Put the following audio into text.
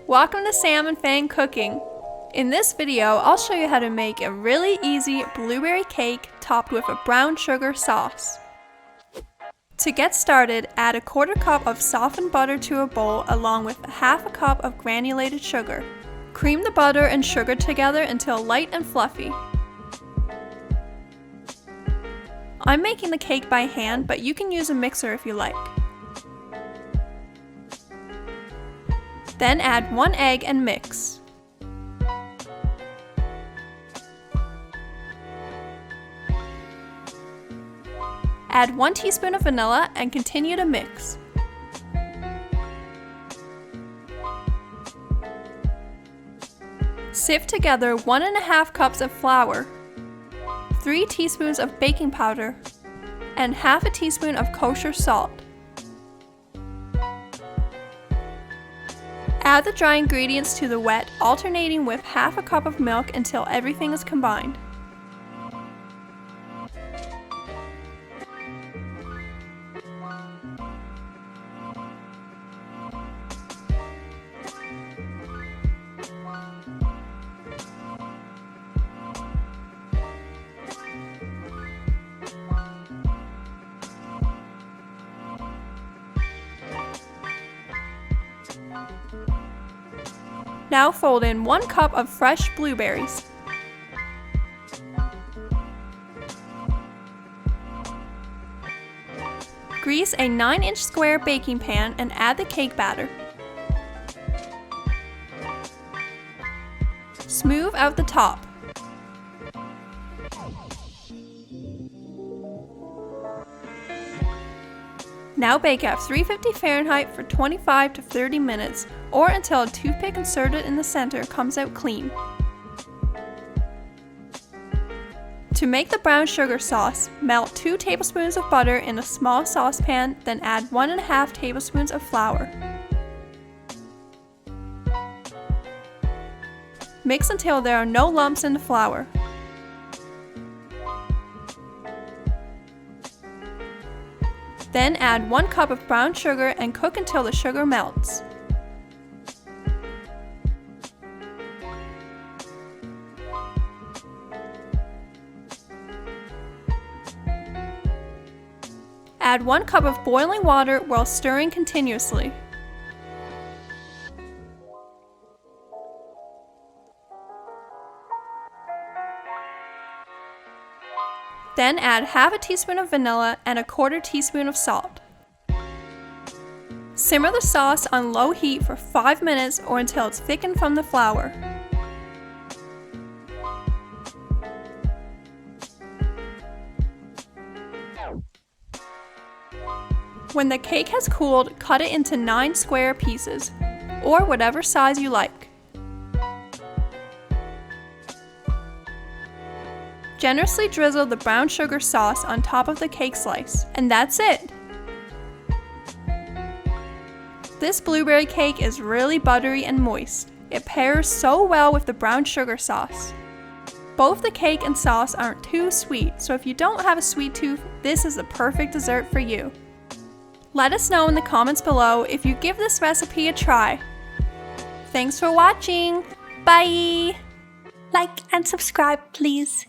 Welcome to Sam and Feng Cooking. In this video, I'll show you how to make a really easy blueberry cake topped with a brown sugar sauce. To get started, add a 1/4 cup of softened butter to a bowl along with 1/2 cup of granulated sugar. Cream the butter and sugar together until light and fluffy. I'm making the cake by hand, but you can use a mixer if you like. Then add 1 egg and mix. Add 1 teaspoon of vanilla and continue to mix. Sift together 1½ cups of flour, 3 teaspoons of baking powder, and 1/2 teaspoon of kosher salt. Add the dry ingredients to the wet, alternating with 1/2 cup of milk until everything is combined. Now fold in 1 cup of fresh blueberries. Grease a 9-inch square baking pan and add the cake batter. Smooth out the top. Now bake at 350 Fahrenheit for 25 to 30 minutes or until a toothpick inserted in the center comes out clean. To make the brown sugar sauce, melt 2 tablespoons of butter in a small saucepan, then add 1½ tablespoons of flour. Mix until there are no lumps in the flour. Then add 1 cup of brown sugar and cook until the sugar melts. Add 1 cup of boiling water while stirring continuously. Then add 1/2 teaspoon of vanilla and 1/4 teaspoon of salt. Simmer the sauce on low heat for 5 minutes or until it's thickened from the flour. When the cake has cooled, cut it into 9 square pieces, or whatever size you like. Generously drizzle the brown sugar sauce on top of the cake slice, and that's it! This blueberry cake is really buttery and moist. It pairs so well with the brown sugar sauce. Both the cake and sauce aren't too sweet, so if you don't have a sweet tooth, this is the perfect dessert for you. Let us know in the comments below if you give this recipe a try. Thanks for watching! Bye! Like and subscribe, please.